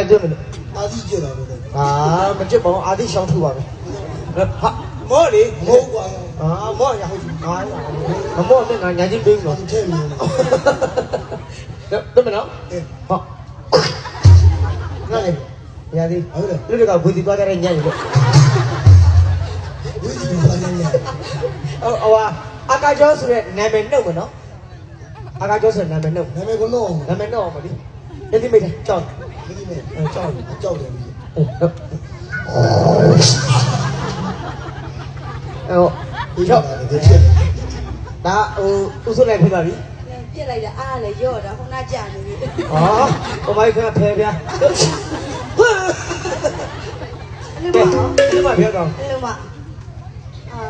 对不对？阿弟接了不对？啊，没这帮阿弟相处吧？好，毛的，毛瓜呀！啊，毛也好，啊，毛那个眼睛冰了。太牛了！对不对？哎，好，那里，伢子，好的，你这个规矩多点人家的。我已经发现了。哦，阿家教是南门弄不喏？阿家教是南门弄，那边个弄，南门弄不的，那里没得教，那里面叫的。哦，你叫的这骗人。那我说来陪吧你。ပြက်လိုက်တာအားလည်းရော့တာခုနကြာနေပြီ 哦，我买一个陪陪。你买别搞， အဲ့လိုမှအာ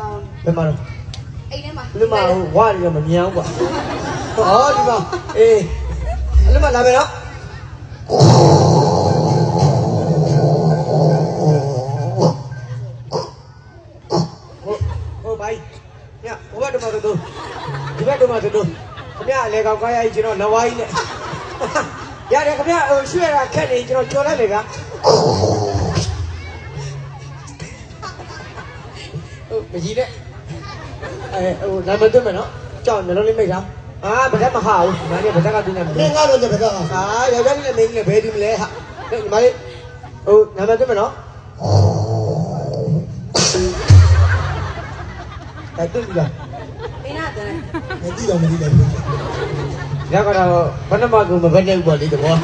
别买了， အိမ်ထဲမှာ 你买我这么娘吧？哦，对吧？哎，你买哪边了？我买，呀，我这么多，你别这么多，怎么样？那个关系就那老外呢？呀，那个咩？学啊，看你就叫来那个。မကြီးနဲ့နာမည်သွင်းမယ်နော်ကြောက်နှလုံးလေးမိတ်ထားဗဒတ်မဟာဘူးညီမလေးဗဒတ်ကသွင်းတယ်မ 那 လို့ 俺们这边啊， ယောက်ျားလေးနဲ့မိန်းကလေးဘယ်ဒီမလဲဟာညီမလေးနာမည်သွင်းမယ်နော်သွင်းပြီလား မင်းနာတယ် 没地方没地方。 ညကတော့ဘယ်နှမကူမဘယ်နဲ့ဘူးပေါ့လေတဘော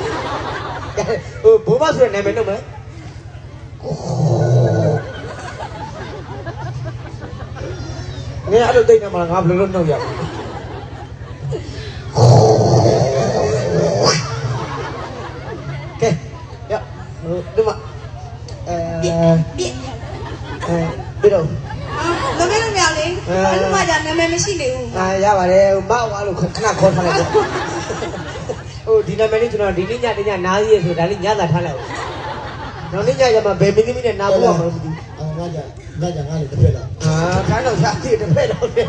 ဘိုးမဆိုတဲ့နာမည်နှုတ်မယ်ငါအဲ့လိုသိနေမှာငါဘယ်လိုလုပ်နှုတ်ရမလဲကဲရဒီမှာပြက်ပြီးတော့ မမေတို့မြောင်လေးအဲ့လိုမှじゃနာမည်မရှိနေဘူး ရပါတယ်မဝါလို့ခဏခေါ်ထားလိုက်တော့ဒီနာမည်လေးကျွန်တော်ဒီနေ့ညတညနားရည်ဆိုတာလေးညသာထားလိုက်နောက်နေ့ညကျမှဘယ်မင်းသမီးနဲ့နားဖို့မှမသိဘူး 俺家里这边了。 ခါတော့ရှားသေးတယ်ဖဲ့တော့လေ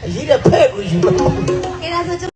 အကြီးတဲ့ဖဲ့ကိုယူတော့ အဲ့ဒါဆို